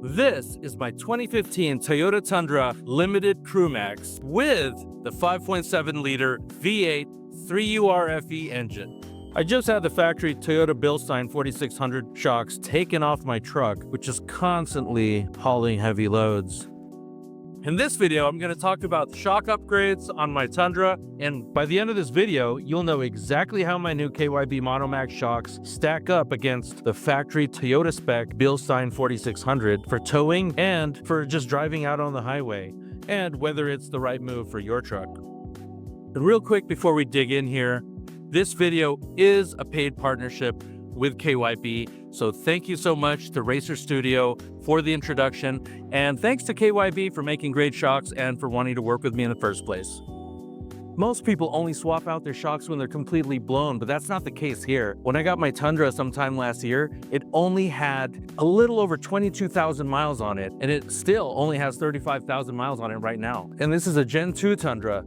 This is my 2015 Toyota Tundra Limited CrewMax with the 5.7-liter V8 3URFE engine. I just had the factory Toyota Bilstein 4600 shocks taken off my truck, which is constantly hauling heavy loads. In this video, I'm going to talk about shock upgrades on my Tundra, and by the end of this video, you'll know exactly how my new KYB MonoMax shocks stack up against the factory Toyota spec Bilstein 4600 for towing and for just driving out on the highway, and whether it's the right move for your truck. And real quick before we dig in here, this video is a paid partnership with KYB, so thank you so much to Racer Studio for the introduction, and thanks to KYB for making great shocks and for wanting to work with me in the first place. Most people only swap out their shocks when they're completely blown, but that's not the case here. When I got my Tundra sometime last year, it only had a little over 22,000 miles on it, and it still only has 35,000 miles on it right now. And this is a Gen 2 Tundra,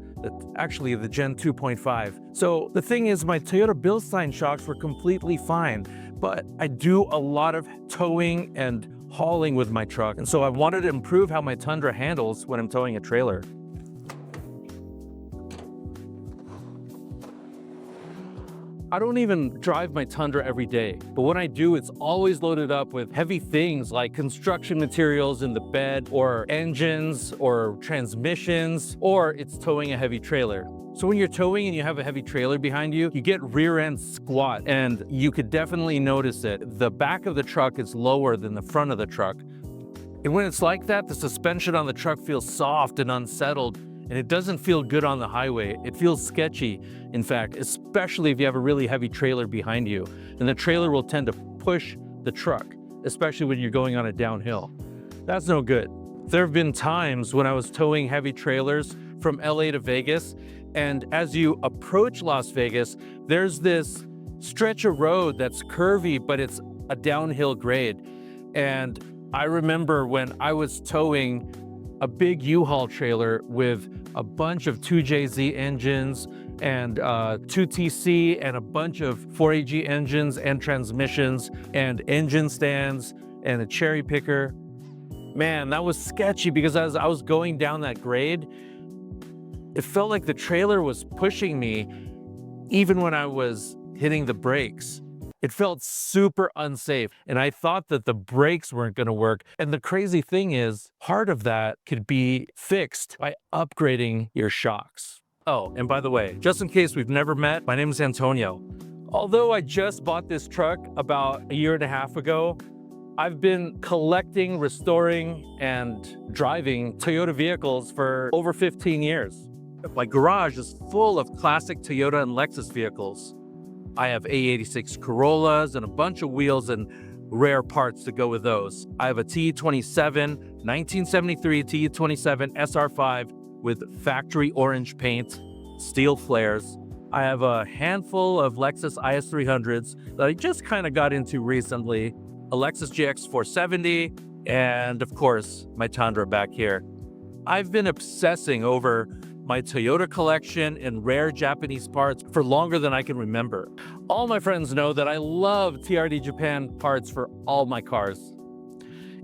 actually the Gen 2.5. So the thing is, my Toyota Bilstein shocks were completely fine, but I do a lot of towing and hauling with my truck, and so I wanted to improve how my Tundra handles when I'm towing a trailer. I don't even drive my Tundra every day, but when I do, it's always loaded up with heavy things like construction materials in the bed, or engines, or transmissions, or it's towing a heavy trailer. So when you're towing and you have a heavy trailer behind you, you get rear end squat, and you could definitely notice it. The back of the truck is lower than the front of the truck. And when it's like that, the suspension on the truck feels soft and unsettled, and it doesn't feel good on the highway. It feels sketchy, in fact, especially if you have a really heavy trailer behind you. And the trailer will tend to push the truck, especially when you're going on a downhill. That's no good. There have been times when I was towing heavy trailers from LA to Vegas, and as you approach Las Vegas, there's this stretch of road that's curvy, but it's a downhill grade. And I remember when I was towing a big U-Haul trailer with a bunch of 2JZ engines and 2TC and a bunch of 4AG engines and transmissions and engine stands and a cherry picker. Man, that was sketchy because as I was going down that grade, it felt like the trailer was pushing me even when I was hitting the brakes. It felt super unsafe, and I thought that the brakes weren't going to work. And the crazy thing is, part of that could be fixed by upgrading your shocks. Oh, and by the way, just in case we've never met, my name is Antonio. Although I just bought this truck about a year and a half ago, I've been collecting, restoring, and driving Toyota vehicles for over 15 years. My garage is full of classic Toyota and Lexus vehicles. I have A86 Corollas and a bunch of wheels and rare parts to go with those. I have a TE27, 1973 TE27 SR5 with factory orange paint, steel flares. I have a handful of Lexus IS300s that I just kind of got into recently, a Lexus GX 470, and of course, my Tundra back here. I've been obsessing over my Toyota collection and rare Japanese parts for longer than I can remember. All my friends know that I love TRD Japan parts for all my cars.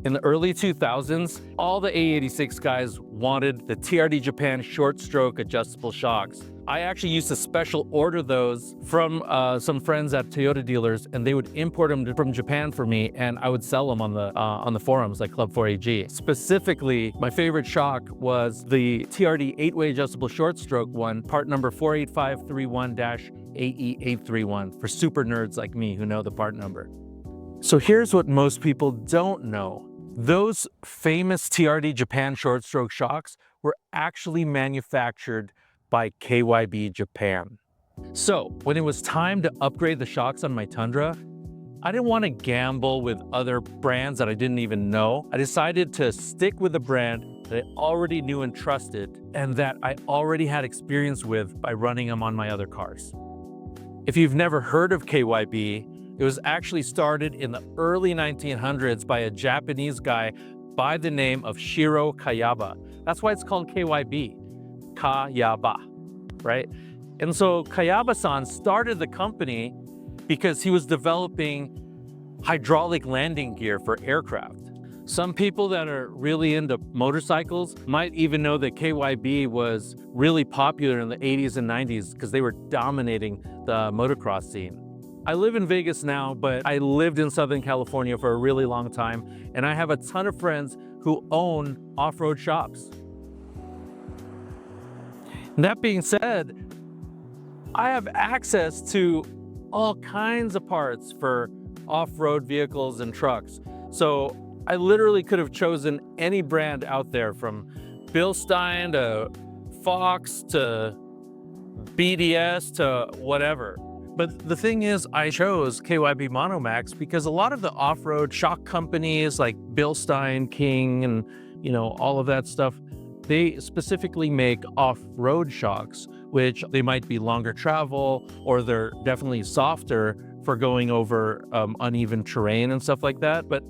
In the early 2000s, all the A86 guys wanted the TRD Japan short stroke adjustable shocks. I actually used to special order those from some friends at Toyota dealers, and they would import them from Japan for me, and I would sell them on the forums like Club 4AG. Specifically, my favorite shock was the TRD 8-way adjustable short stroke one, part number 48531-AE831 for super nerds like me who know the part number. So here's what most people don't know. Those famous TRD Japan short stroke shocks were actually manufactured by KYB Japan. So when it was time to upgrade the shocks on my Tundra, I didn't want to gamble with other brands that I didn't even know. I decided to stick with a brand that I already knew and trusted, and that I already had experience with by running them on my other cars. If you've never heard of KYB, it was actually started in the early 1900s by a Japanese guy by the name of Shiro Kayaba. That's why it's called KYB. Kayaba, right? And so Kayaba-san started the company because he was developing hydraulic landing gear for aircraft. Some people that are really into motorcycles might even know that KYB was really popular in the 80s and 90s because they were dominating the motocross scene. I live in Vegas now, but I lived in Southern California for a really long time, and I have a ton of friends who own off-road shops. And that being said, I have access to all kinds of parts for off-road vehicles and trucks. So I literally could have chosen any brand out there, from Bilstein to Fox to BDS to whatever. But the thing is, I chose KYB MonoMax because a lot of the off-road shock companies like Bilstein, King, and all of that stuff, they specifically make off-road shocks, which they might be longer travel, or they're definitely softer for going over uneven terrain and stuff like that. But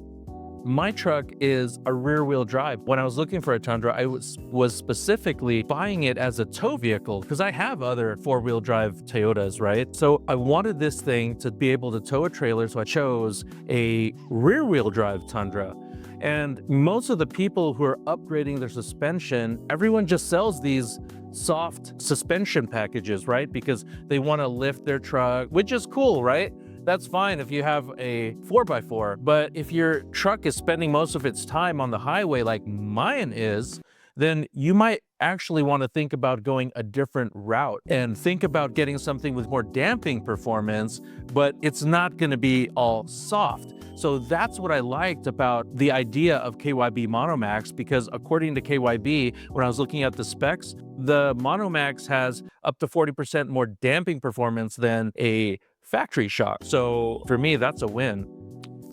my truck is a rear-wheel drive. When I was looking for a Tundra, I was specifically buying it as a tow vehicle because I have other four-wheel drive Toyotas, right? So I wanted this thing to be able to tow a trailer, so I chose a rear-wheel drive Tundra. And most of the people who are upgrading their suspension, everyone just sells these soft suspension packages, right? Because they want to lift their truck, which is cool, right? That's fine if you have a 4x4, but if your truck is spending most of its time on the highway like mine is, then you might actually want to think about going a different route and think about getting something with more damping performance, but it's not going to be all soft. So that's what I liked about the idea of KYB MonoMax, because according to KYB, when I was looking at the specs, the MonoMax has up to 40% more damping performance than a factory shock. So for me, that's a win.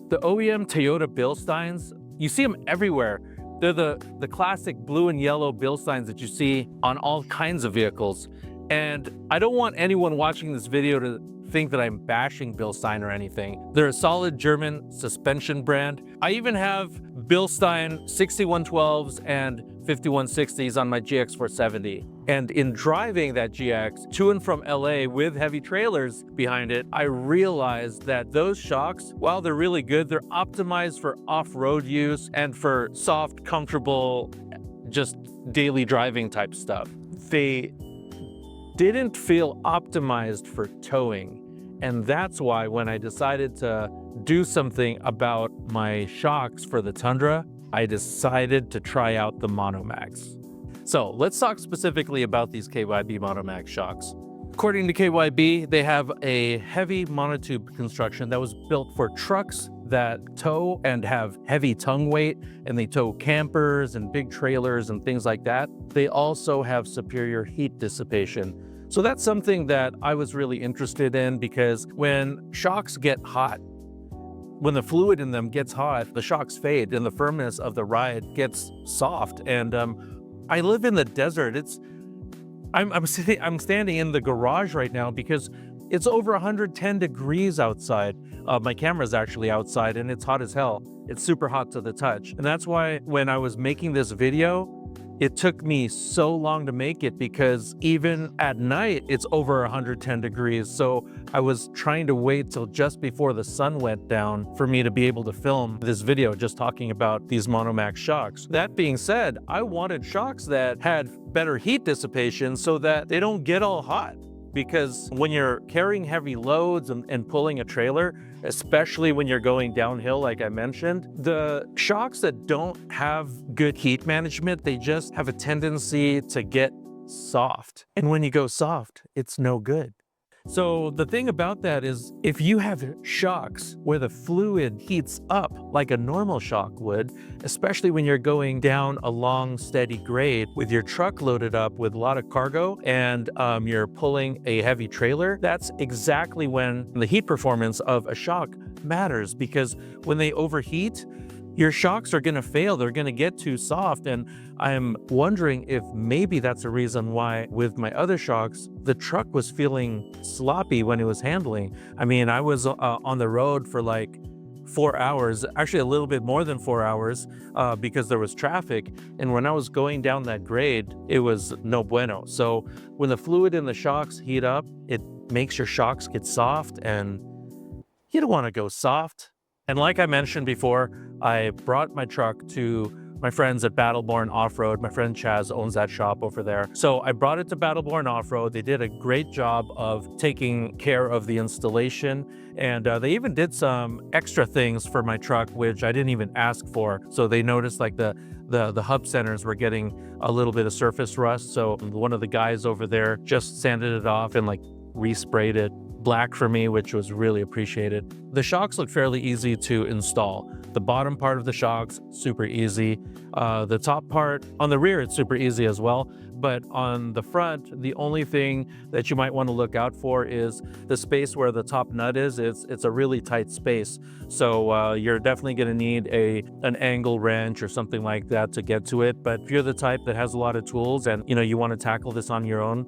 The OEM Toyota Bilsteins, you see them everywhere. They're the classic blue and yellow Bilsteins that you see on all kinds of vehicles. And I don't want anyone watching this video to think that I'm bashing Bilstein or anything. They're a solid German suspension brand. I even have Bilstein 6112s and 5160s on my GX470. And in driving that GX to and from LA with heavy trailers behind it, I realized that those shocks, while they're really good, they're optimized for off-road use and for soft, comfortable, just daily driving type stuff. They didn't feel optimized for towing. And that's why when I decided to do something about my shocks for the Tundra, I decided to try out the MonoMax. So let's talk specifically about these KYB MonoMax shocks. According to KYB, they have a heavy monotube construction that was built for trucks that tow and have heavy tongue weight, and they tow campers and big trailers and things like that. They also have superior heat dissipation. So that's something that I was really interested in, because when shocks get hot, when the fluid in them gets hot, the shocks fade and the firmness of the ride gets soft. And I live in the desert. I'm standing in the garage right now because it's over 110 degrees outside. My camera's actually outside and it's hot as hell. It's super hot to the touch. And that's why when I was making this video, it took me so long to make it, because even at night, it's over 110 degrees. So I was trying to wait till just before the sun went down for me to be able to film this video just talking about these MonoMax shocks. That being said, I wanted shocks that had better heat dissipation so that they don't get all hot. Because when you're carrying heavy loads and pulling a trailer, especially when you're going downhill, like I mentioned, the shocks that don't have good heat management, they just have a tendency to get soft. And when you go soft, it's no good. So the thing about that is, if you have shocks where the fluid heats up like a normal shock would, especially when you're going down a long, steady grade with your truck loaded up with a lot of cargo and you're pulling a heavy trailer, that's exactly when the heat performance of a shock matters, because when they overheat, your shocks are going to fail. They're going to get too soft. And I'm wondering if maybe that's a reason why with my other shocks, the truck was feeling sloppy when it was handling. I mean, I was on the road for like 4 hours, actually a little bit more than 4 hours, because there was traffic. And when I was going down that grade, it was no bueno. So when the fluid in the shocks heat up, it makes your shocks get soft, and you don't want to go soft. And like I mentioned before, I brought my truck to my friends at Battleborn Off-Road. My friend Chaz owns that shop over there. So I brought it to Battleborn Off-Road. They did a great job of taking care of the installation. And they even did some extra things for my truck, which I didn't even ask for. So they noticed like the hub centers were getting a little bit of surface rust. So one of the guys over there just sanded it off and like resprayed it black for me, which was really appreciated. The shocks look fairly easy to install. The bottom part of the shocks, super easy. The top part on the rear, it's super easy as well. But on the front, the only thing that you might want to look out for is the space where the top nut is. It's a really tight space. So you're definitely going to need an angle wrench or something like that to get to it. But if you're the type that has a lot of tools and you want to tackle this on your own,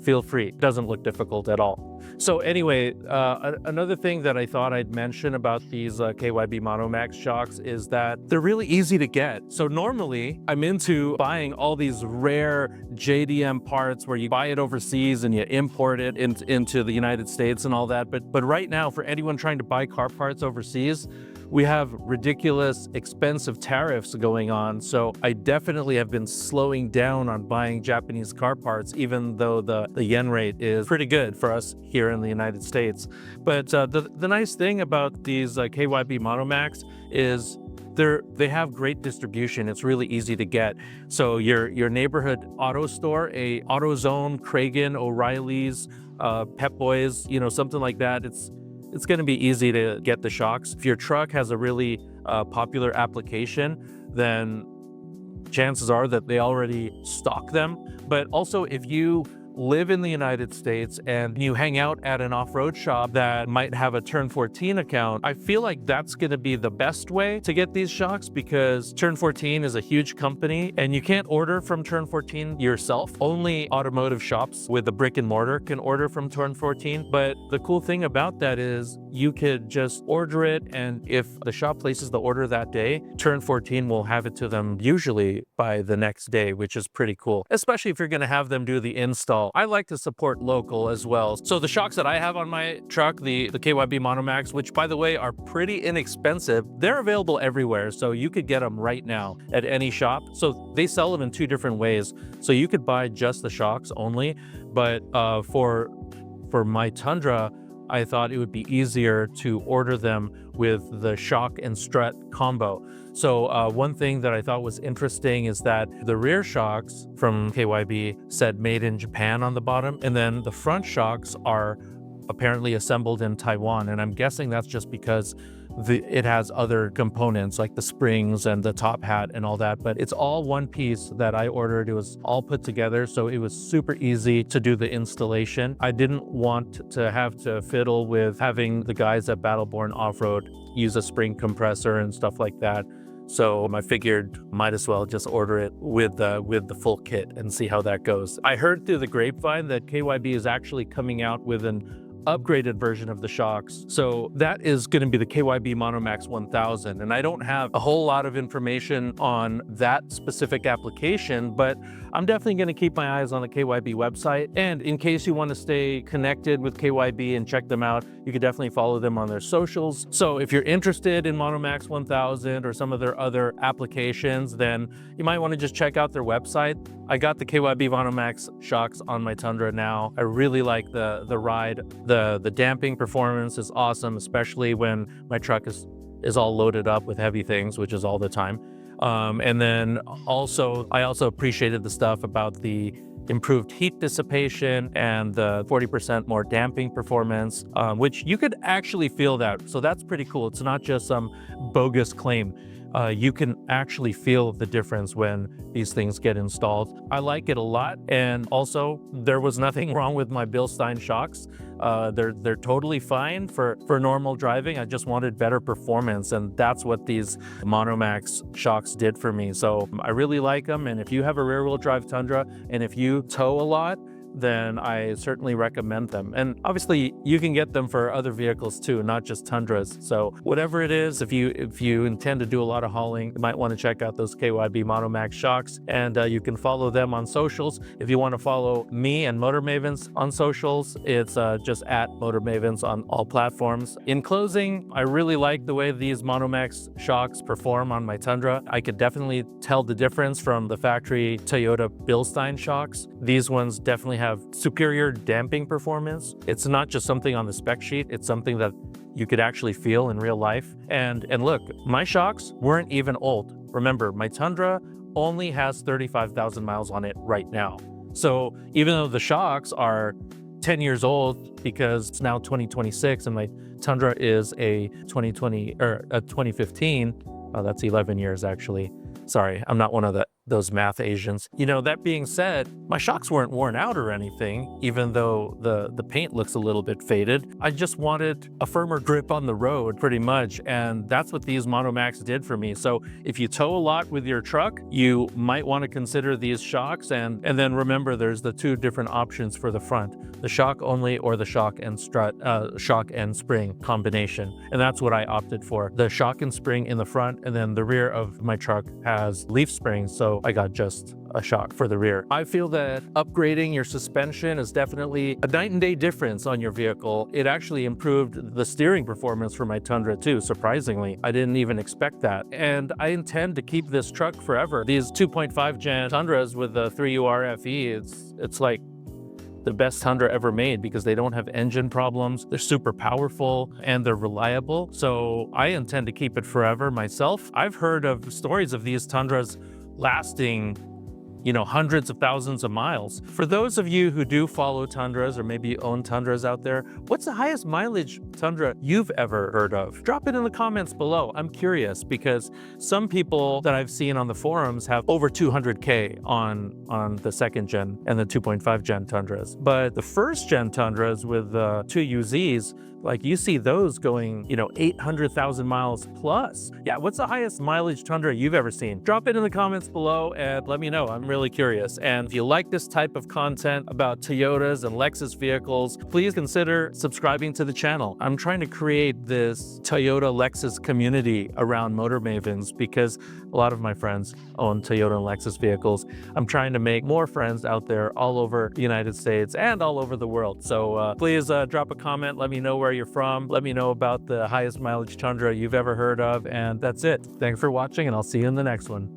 feel free. It doesn't look difficult at all. So anyway, another thing that I thought I'd mention about these KYB MonoMax shocks is that they're really easy to get. So normally I'm into buying all these rare JDM parts where you buy it overseas and you import it into the United States and all that. But right now, for anyone trying to buy car parts overseas, we have ridiculous expensive tariffs going on. So I definitely have been slowing down on buying Japanese car parts, even though the yen rate is pretty good for us here in the United States. But the nice thing about these KYB MonoMax is they have great distribution. It's really easy to get. So your neighborhood auto store, a AutoZone, Kragen, O'Reilly's, Pep Boys, something like that, it's going to be easy to get the shocks. If your truck has a really popular application, then chances are that they already stock them. But also, if you live in the United States and you hang out at an off-road shop that might have a Turn 14 account, I feel like that's going to be the best way to get these shocks, because Turn 14 is a huge company and you can't order from Turn 14 yourself. Only automotive shops with a brick and mortar can order from Turn 14. But the cool thing about that is you could just order it, and if the shop places the order that day, Turn 14 will have it to them usually by the next day, which is pretty cool, especially if you're going to have them do the install. I like to support local as well. So the shocks that I have on my truck, the KYB MonoMax, which by the way are pretty inexpensive, they're available everywhere. So you could get them right now at any shop. So they sell them in two different ways. So you could buy just the shocks only, but for my Tundra, I thought it would be easier to order them with the shock and strut combo. So one thing that I thought was interesting is that the rear shocks from KYB said made in Japan on the bottom, and then the front shocks are apparently assembled in Taiwan. And I'm guessing that's just because it has other components like the springs and the top hat and all that, but it's all one piece that I ordered. It was all put together, so it was super easy to do the installation. I didn't want to have to fiddle with having the guys at Battleborn Off-Road use a spring compressor and stuff like that. So I figured might as well just order it with the full kit and see how that goes. I heard through the grapevine that KYB is actually coming out with an upgraded version of the shocks. So that is going to be the KYB MonoMax 1000. And I don't have a whole lot of information on that specific application, but I'm definitely going to keep my eyes on the KYB website. And in case you want to stay connected with KYB and check them out, you could definitely follow them on their socials. So if you're interested in MonoMax 1000 or some of their other applications, then you might want to just check out their website. I got the KYB MonoMax shocks on my Tundra now. I really like the ride. The damping performance is awesome, especially when my truck is all loaded up with heavy things, which is all the time. And then also, I also appreciated the stuff about the improved heat dissipation and the 40% more damping performance, which you could actually feel that. So that's pretty cool. It's not just some bogus claim. You can actually feel the difference when these things get installed. I like it a lot. And also, there was nothing wrong with my Bilstein shocks. They're totally fine for normal driving. I just wanted better performance, and that's what these MonoMax shocks did for me. So I really like them. And if you have a rear-wheel drive Tundra and if you tow a lot, then I certainly recommend them. And obviously you can get them for other vehicles too, not just Tundras. So whatever it is, if you intend to do a lot of hauling, you might want to check out those KYB MonoMax shocks, and you can follow them on socials. If you want to follow me and Motor Mavens on socials, it's just at Motor Mavens on all platforms. In closing, I really like the way these MonoMax shocks perform on my Tundra. I could definitely tell the difference from the factory Toyota Bilstein shocks. These ones definitely have superior damping performance. It's not just something on the spec sheet, it's something that you could actually feel in real life. And look, my shocks weren't even old. Remember, my Tundra only has 35,000 miles on it right now. So even though the shocks are 10 years old, because it's now 2026 and my Tundra is a 2020 or a 2015, oh, that's 11 years actually. Sorry, I'm not one of those math Asians. You know, that being said, my shocks weren't worn out or anything, even though the paint looks a little bit faded. I just wanted a firmer grip on the road pretty much, and that's what these MonoMax did for me. So if you tow a lot with your truck, you might want to consider these shocks, and then remember there's the two different options for the front, the shock only or the shock and shock and spring combination. And that's what I opted for, the shock and spring in the front, and then the rear of my truck has leaf springs, so I got just a shock for the rear. I feel that upgrading your suspension is definitely a night and day difference on your vehicle. It actually improved the steering performance for my Tundra too, surprisingly. I didn't even expect that. And I intend to keep this truck forever. These 2.5 gen Tundras with the 3UR FE, it's like the best Tundra ever made because they don't have engine problems. They're super powerful and they're reliable. So I intend to keep it forever myself. I've heard of stories of these Tundras lasting, you know, hundreds of thousands of miles. For those of you who do follow Tundras or maybe own Tundras out there, what's the highest mileage Tundra you've ever heard of? Drop it in the comments below. I'm curious because some people that I've seen on the forums have over 200K on the second gen and the 2.5 gen Tundras. But the first gen Tundras with the 2UZs, like you see those going, you know, 800,000 miles plus. Yeah, what's the highest mileage Tundra you've ever seen? Drop it in the comments below and let me know. I'm really curious. And if you like this type of content about Toyotas and Lexus vehicles, please consider subscribing to the channel. I'm trying to create this Toyota Lexus community around Motor Mavens because a lot of my friends own Toyota and Lexus vehicles. I'm trying to make more friends out there all over the United States and all over the world. So please drop a comment. Let me know where you're from. Let me know about the highest mileage Tundra you've ever heard of. And that's it. Thanks for watching, and I'll see you in the next one.